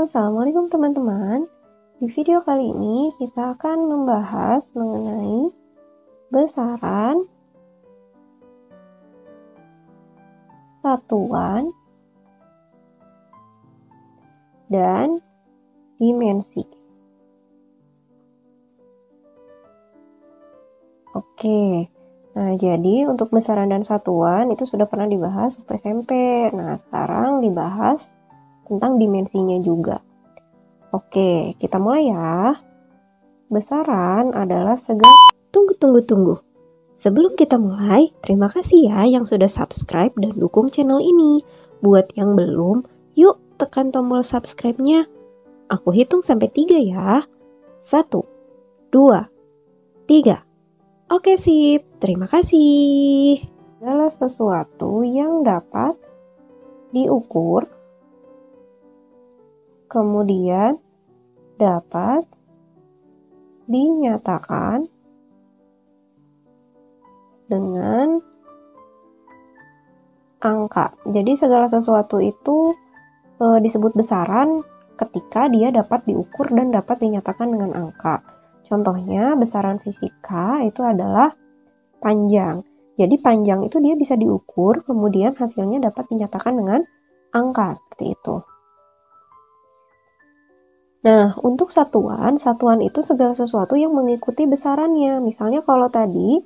Assalamualaikum teman-teman. Di video kali ini kita akan membahas mengenai besaran, satuan, dan dimensi. Oke, nah jadi untuk besaran dan satuan itu sudah pernah dibahas waktu SMP. Nah sekarang dibahas tentang dimensinya juga. Oke, kita mulai ya. Besaran adalah segala... Tunggu. Sebelum kita mulai, terima kasih ya yang sudah subscribe dan dukung channel ini. Buat yang belum, yuk tekan tombol subscribe-nya. Aku hitung sampai 3 ya. 1, 2, 3. Oke sip, terima kasih. Segala sesuatu yang dapat diukur, kemudian dapat dinyatakan dengan angka. Jadi segala sesuatu itu disebut besaran ketika dia dapat diukur dan dapat dinyatakan dengan angka. Contohnya besaran fisika itu adalah panjang. Jadi panjang itu dia bisa diukur, kemudian hasilnya dapat dinyatakan dengan angka, seperti itu. Nah, untuk satuan itu segala sesuatu yang mengikuti besarannya. Misalnya kalau tadi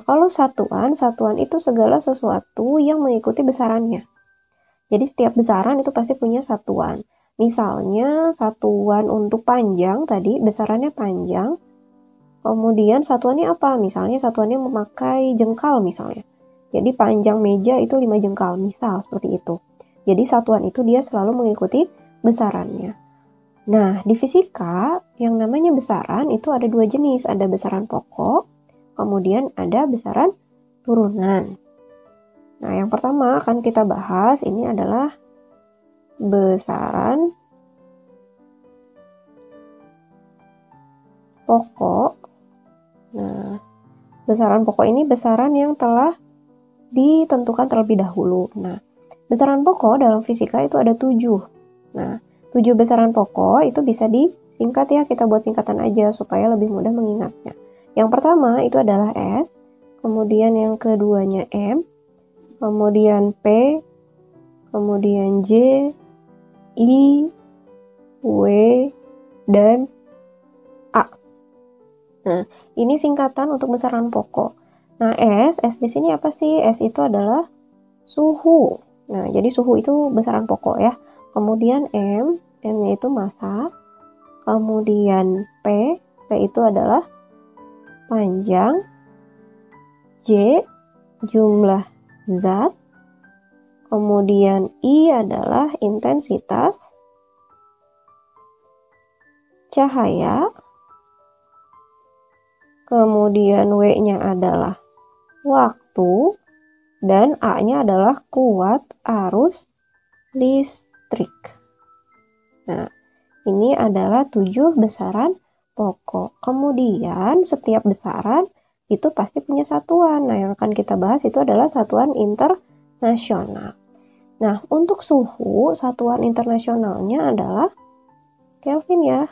kalau satuan itu segala sesuatu yang mengikuti besarannya. Jadi setiap besaran itu pasti punya satuan. Misalnya satuan untuk panjang tadi, besarannya panjang. Kemudian satuannya apa? Misalnya satuannya memakai jengkal misalnya. Jadi panjang meja itu 5 jengkal, misal seperti itu. Jadi satuan itu dia selalu mengikuti besarannya. Nah, di fisika yang namanya besaran itu ada 2 jenis. Ada besaran pokok, kemudian ada besaran turunan. Nah, yang pertama akan kita bahas ini adalah besaran pokok. Nah, besaran pokok ini besaran yang telah ditentukan terlebih dahulu. Nah, besaran pokok dalam fisika itu ada 7. Nah, 7 besaran pokok itu bisa disingkat ya, kita buat singkatan aja supaya lebih mudah mengingatnya. Yang pertama itu adalah S, kemudian yang keduanya M, kemudian P, kemudian J, I, W, dan A. Nah, ini singkatan untuk besaran pokok. Nah, S di sini apa sih? S itu adalah suhu. Nah, jadi suhu itu besaran pokok ya. Kemudian M-nya itu massa. Kemudian P itu adalah panjang. J, jumlah zat. Kemudian I adalah intensitas cahaya. Kemudian W-nya adalah waktu. Dan A-nya adalah kuat arus listrik. Nah, ini adalah 7 besaran pokok. Kemudian setiap besaran itu pasti punya satuan. Nah, yang akan kita bahas itu adalah satuan internasional. Nah, untuk suhu, satuan internasionalnya adalah Kelvin ya.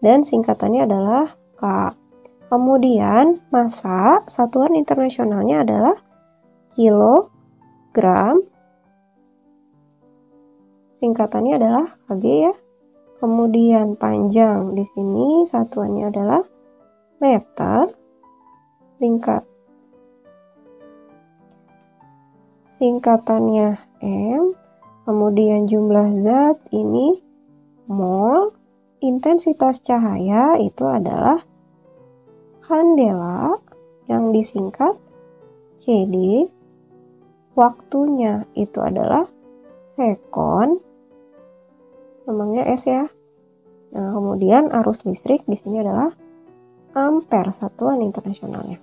Dan singkatannya adalah K. Kemudian massa, satuan internasionalnya adalah kilogram. Singkatannya adalah kg ya. Kemudian panjang di sini satuannya adalah meter. Singkatannya M. Kemudian jumlah zat ini mol. Intensitas cahaya itu adalah kandela yang disingkat CD. Waktunya itu adalah sekon. Namanya S ya. Nah, kemudian arus listrik di sini adalah ampere, satuan internasionalnya.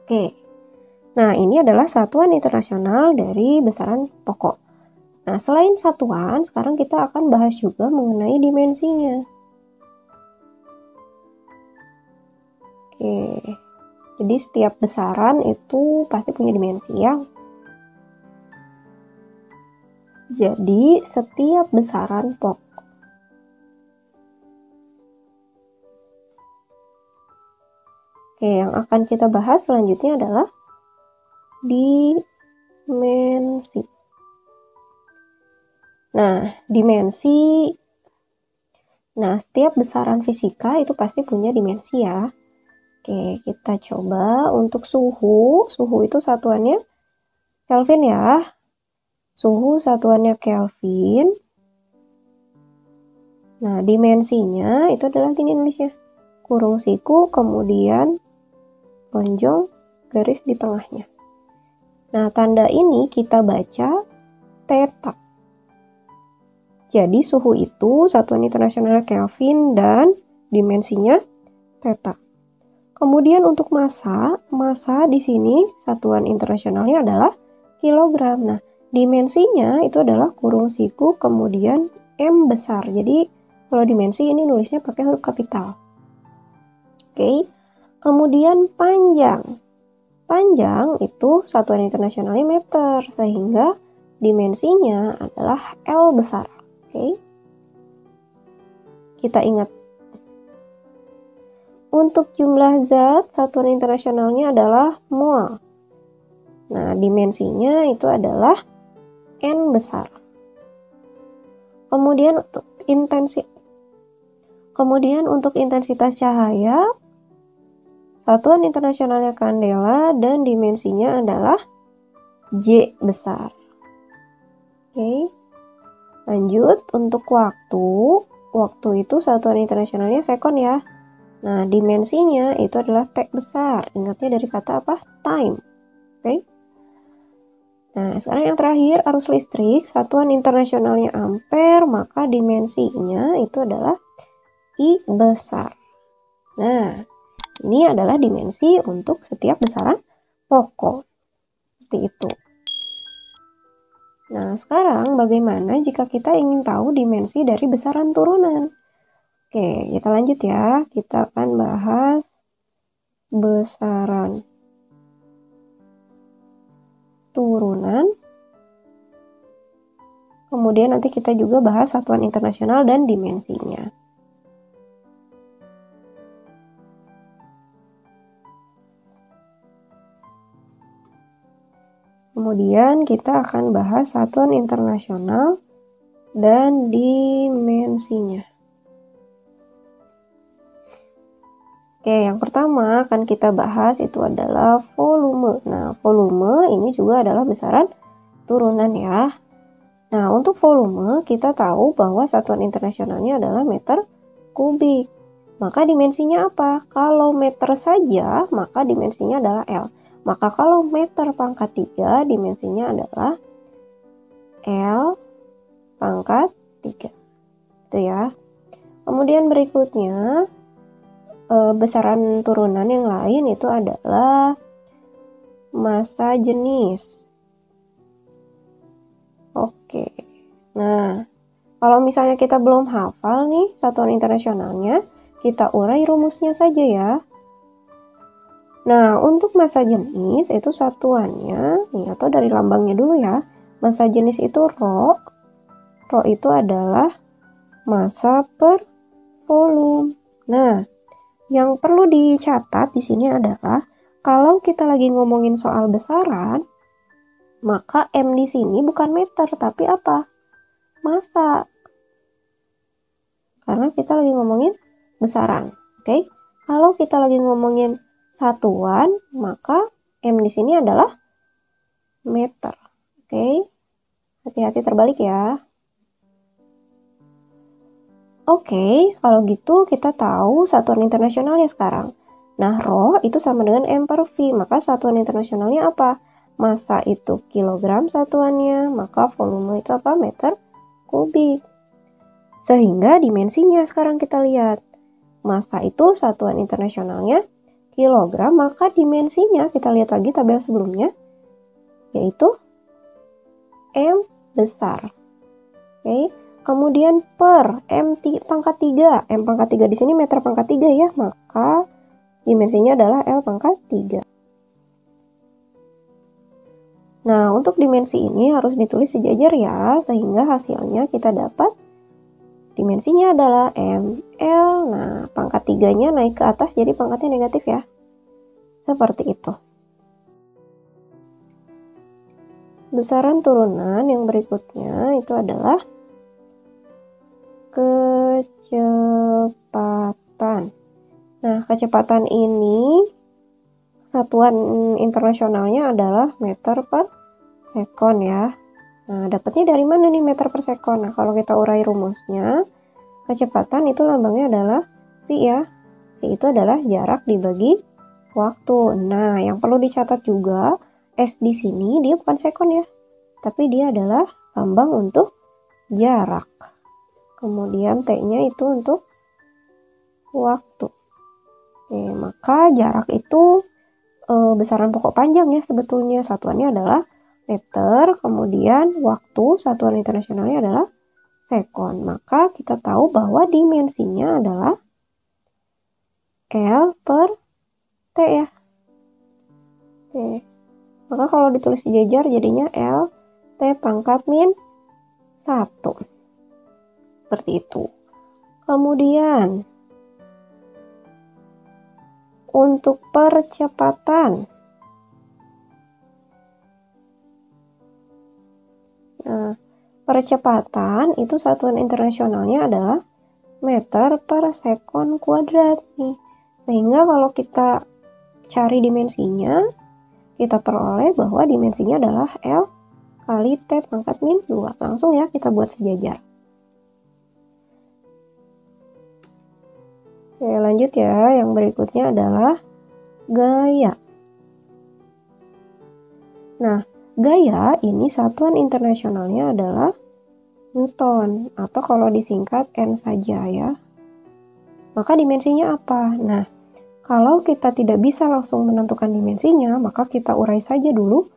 Oke. Nah, ini adalah satuan internasional dari besaran pokok. Nah, selain satuan, sekarang kita akan bahas juga mengenai dimensinya. Oke. Jadi setiap besaran itu pasti punya dimensi ya. Jadi setiap besaran pokok. Oke, yang akan kita bahas selanjutnya adalah dimensi. Nah, setiap besaran fisika itu pasti punya dimensi ya. Oke, kita coba untuk suhu. Suhu itu satuannya Kelvin ya. Suhu satuannya Kelvin. Nah, dimensinya itu adalah gini nulisnya. Kurung siku, kemudian lonjong, garis di tengahnya. Nah, tanda ini kita baca theta. Jadi suhu itu satuan internasional Kelvin dan dimensinya theta. Kemudian untuk massa di sini satuan internasionalnya adalah kilogram. Nah, dimensinya itu adalah kurung siku kemudian M besar. Jadi kalau dimensi ini nulisnya pakai huruf kapital. Oke. Kemudian panjang. Panjang itu satuan internasionalnya meter, sehingga dimensinya adalah L besar. Oke. Kita ingat. Untuk jumlah zat, satuan internasionalnya adalah mol. Nah, dimensinya itu adalah N besar. Kemudian untuk intensitas cahaya, satuan internasionalnya kandela dan dimensinya adalah J besar. Oke. Lanjut, untuk waktu. Waktu itu satuan internasionalnya sekon ya. Nah, dimensinya itu adalah T besar. Ingatnya dari kata apa? Time. Oke. Nah, sekarang yang terakhir, arus listrik. Satuan internasionalnya ampere, maka dimensinya itu adalah I besar. Nah, ini adalah dimensi untuk setiap besaran pokok. Seperti itu. Nah, sekarang bagaimana jika kita ingin tahu dimensi dari besaran turunan? Oke, kita lanjut ya. Kita akan bahas besaran turunan. Kemudian nanti kita juga bahas satuan internasional dan dimensinya. Kemudian kita akan bahas satuan internasional dan dimensinya. Oke, yang pertama akan kita bahas itu adalah volume. Nah, volume ini juga adalah besaran turunan ya. Nah, untuk volume kita tahu bahwa satuan internasionalnya adalah meter kubik. Maka dimensinya apa? Kalau meter saja, maka dimensinya adalah L. Maka kalau meter pangkat 3, dimensinya adalah L pangkat 3. Itu ya. Kemudian berikutnya, besaran turunan yang lain itu adalah massa jenis. Oke. Nah, kalau misalnya kita belum hafal nih satuan internasionalnya, kita urai rumusnya saja ya. Nah, untuk massa jenis itu satuannya, nih atau dari lambangnya dulu ya. Massa jenis itu Rho. Rho itu adalah massa per volume. Nah, yang perlu dicatat di sini adalah kalau kita lagi ngomongin soal besaran, maka M di sini bukan meter tapi apa? Massa. Karena kita lagi ngomongin besaran, oke? Kalau kita lagi ngomongin satuan, maka M di sini adalah meter, oke? Hati-hati terbalik ya. Oke, kalau gitu kita tahu satuan internasionalnya sekarang. Nah, Rho itu sama dengan M per V, maka satuan internasionalnya apa? Massa itu kilogram satuannya, maka volume itu apa? Meter kubik. Sehingga dimensinya sekarang kita lihat. Massa itu satuan internasionalnya kilogram, maka dimensinya kita lihat lagi tabel sebelumnya, yaitu M besar. Oke. Kemudian per M pangkat 3. M pangkat 3 di sini meter pangkat 3 ya, maka dimensinya adalah L pangkat 3. Nah, untuk dimensi ini harus ditulis sejajar ya, sehingga hasilnya kita dapat dimensinya adalah ml. Nah, pangkat 3-nya naik ke atas jadi pangkatnya negatif ya. Seperti itu. Besaran turunan yang berikutnya itu adalah kecepatan. Nah, kecepatan ini satuan internasionalnya adalah meter per sekon ya. Nah, dapatnya dari mana nih meter per sekon? Nah, kalau kita urai rumusnya, kecepatan itu lambangnya adalah V ya. V itu adalah jarak dibagi waktu. Nah, yang perlu dicatat juga, S di sini dia bukan sekon ya, tapi dia adalah lambang untuk jarak. Kemudian T-nya itu untuk waktu. Oke, maka jarak itu besaran pokok panjang ya sebetulnya. Satuannya adalah meter, kemudian waktu, satuan internasionalnya adalah sekon. Maka kita tahu bahwa dimensinya adalah L per T ya. Oke. Maka kalau ditulis sejajar jadinya L T pangkat min 1. Seperti itu. Kemudian untuk percepatan. Nah, percepatan itu satuan internasionalnya adalah meter per sekon kuadrat nih. Sehingga kalau kita cari dimensinya, kita peroleh bahwa dimensinya adalah L kali T pangkat min 2. Langsung ya kita buat sejajar. Oke, lanjut ya. Yang berikutnya adalah gaya. Nah, gaya ini satuan internasionalnya adalah Newton, atau kalau disingkat N saja ya. Maka dimensinya apa? Nah, kalau kita tidak bisa langsung menentukan dimensinya, maka kita urai saja dulu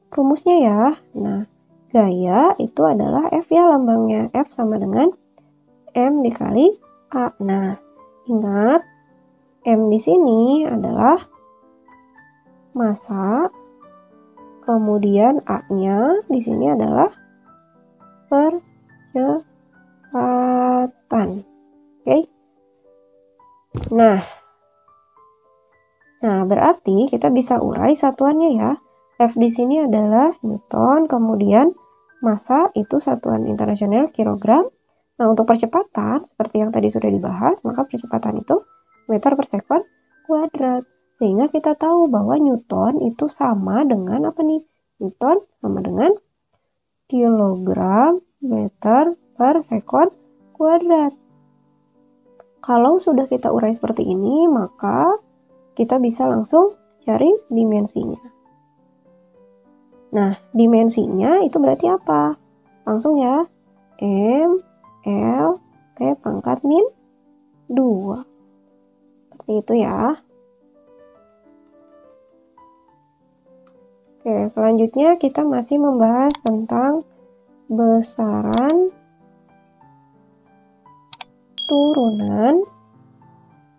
rumusnya ya. Nah, gaya itu adalah F ya lambangnya. F sama dengan M dikali A. Nah, ingat M di sini adalah massa, kemudian A-nya di sini adalah percepatan. Oke. Nah, berarti kita bisa urai satuannya ya. F di sini adalah Newton, kemudian massa itu satuan internasional kilogram. Nah, untuk percepatan, seperti yang tadi sudah dibahas, maka percepatan itu meter per sekon kuadrat. Sehingga kita tahu bahwa Newton itu sama dengan apa nih? Newton sama dengan kilogram meter per sekon kuadrat. Kalau sudah kita urai seperti ini, maka kita bisa langsung cari dimensinya. Nah, dimensinya itu berarti apa? Langsung ya, M, L, T pangkat min 2. Seperti itu ya. Oke, selanjutnya kita masih membahas tentang besaran turunan.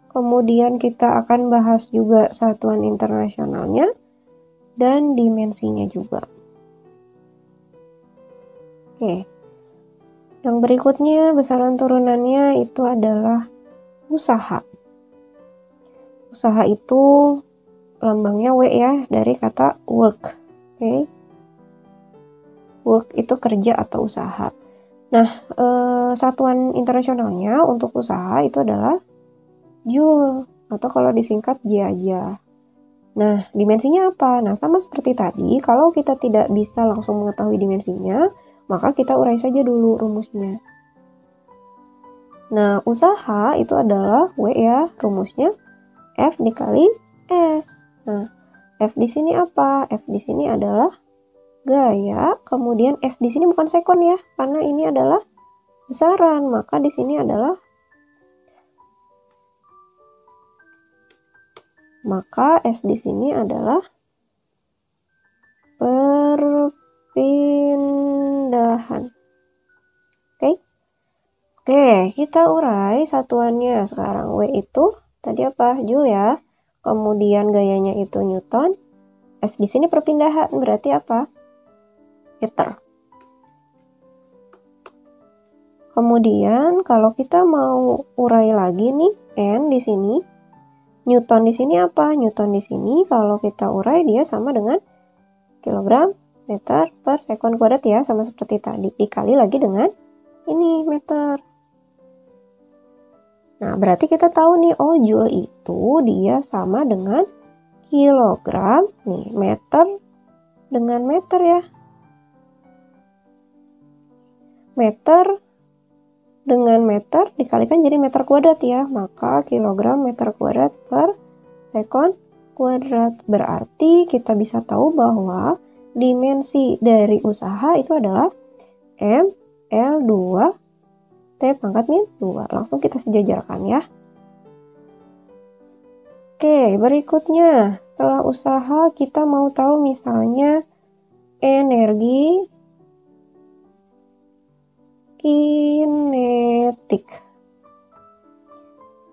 Kemudian kita akan bahas juga satuan internasionalnya dan dimensinya juga. Oke. Yang berikutnya besaran turunannya itu adalah usaha. Usaha itu lambangnya W ya dari kata work. Oke. Work itu kerja atau usaha. Nah, satuan internasionalnya untuk usaha itu adalah Joule atau kalau disingkat J aja. Nah, dimensinya apa? Nah, sama seperti tadi, kalau kita tidak bisa langsung mengetahui dimensinya, maka kita urai saja dulu rumusnya. Nah, usaha itu adalah W ya, rumusnya F dikali S. Nah, F di sini apa? F di sini adalah gaya, kemudian S di sini bukan sekon ya, karena ini adalah besaran, maka di sini adalah S di sini adalah perpindahan. Oke, kita urai satuannya sekarang. W itu tadi apa? Joule ya. Kemudian gayanya itu Newton. S di sini perpindahan, berarti apa? Meter. Kemudian kalau kita mau urai lagi nih, N di sini, Newton di sini apa? Newton di sini kalau kita urai dia sama dengan kilogram meter per sekon kuadrat ya, sama seperti tadi. Dikali lagi dengan ini meter. Nah, berarti kita tahu nih, oh joule itu dia sama dengan kilogram, nih meter dengan meter ya. Meter dengan meter dikalikan jadi meter kuadrat ya, maka kilogram meter kuadrat per sekon kuadrat. Berarti kita bisa tahu bahwa dimensi dari usaha itu adalah ml2 T pangkat min 2. Langsung kita sejajarkan ya. Oke, berikutnya setelah usaha kita mau tahu misalnya energi kinetik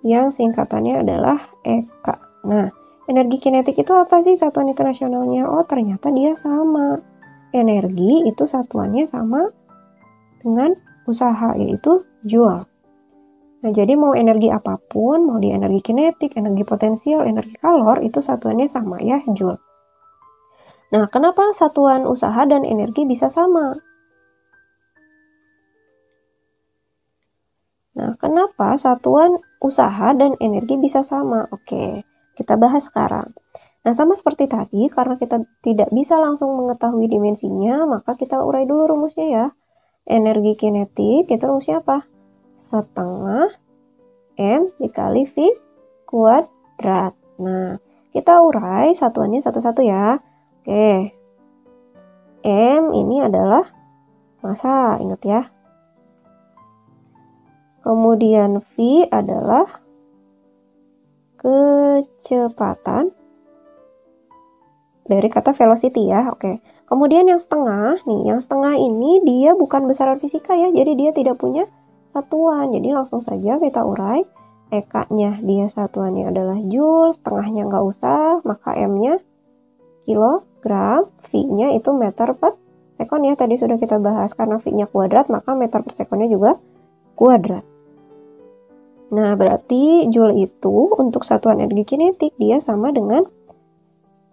yang singkatannya adalah EK. Nah, energi kinetik itu apa sih satuan internasionalnya? Oh, ternyata dia sama. Energi itu satuannya sama dengan usaha, yaitu joule. Nah, jadi mau energi apapun, mau di energi kinetik, energi potensial, energi kalor, itu satuannya sama ya, joule. Nah, kenapa satuan usaha dan energi bisa sama? Nah, kenapa satuan usaha dan energi bisa sama? Oke, kita bahas sekarang. Nah, sama seperti tadi, karena kita tidak bisa langsung mengetahui dimensinya, maka kita urai dulu rumusnya ya. Energi kinetik, itu rumusnya apa? Setengah M dikali V kuadrat. Nah, kita urai satuannya satu-satu ya. Oke. M ini adalah massa, ingat ya. Kemudian V adalah kecepatan dari kata velocity ya. Oke. Kemudian yang setengah, nih yang setengah ini dia bukan besaran fisika ya, jadi dia tidak punya satuan. Jadi langsung saja kita urai. EK-nya dia satuannya adalah joule, setengahnya nggak usah, maka M-nya kilogram, V-nya itu meter per sekon ya. Tadi sudah kita bahas, karena V-nya kuadrat, maka meter per sekonnya juga kuadrat. Nah, berarti joule itu untuk satuan energi kinetik dia sama dengan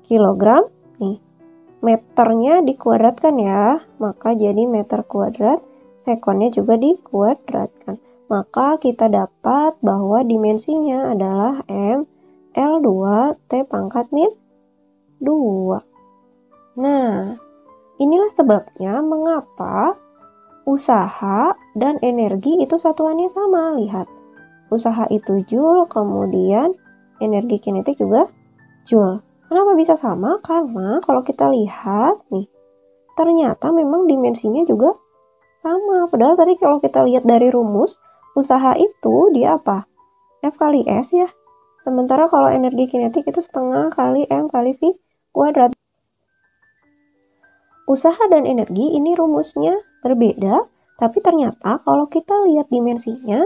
kilogram, nih. Meternya dikuadratkan ya, maka jadi meter kuadrat, sekonnya juga dikuadratkan. Maka kita dapat bahwa dimensinya adalah ml2 T pangkat min 2. Nah, inilah sebabnya mengapa usaha dan energi itu satuannya sama. Lihat, usaha itu joule, kemudian energi kinetik juga joule. Kenapa bisa sama? Karena kalau kita lihat nih, ternyata memang dimensinya juga sama. Padahal tadi kalau kita lihat dari rumus, usaha itu dia apa? F kali S ya. Sementara kalau energi kinetik itu setengah kali M kali V kuadrat. Usaha dan energi ini rumusnya berbeda, tapi ternyata kalau kita lihat dimensinya,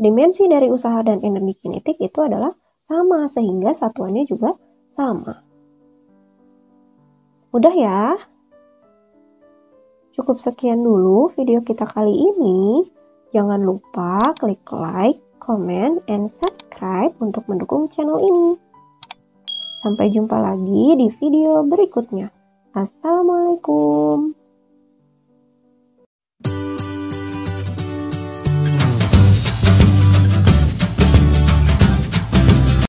dimensi dari usaha dan energi kinetik itu adalah sama, sehingga satuannya juga sama. Udah ya? Cukup sekian dulu video kita kali ini. Jangan lupa klik like, comment, and subscribe untuk mendukung channel ini. Sampai jumpa lagi di video berikutnya. Assalamualaikum.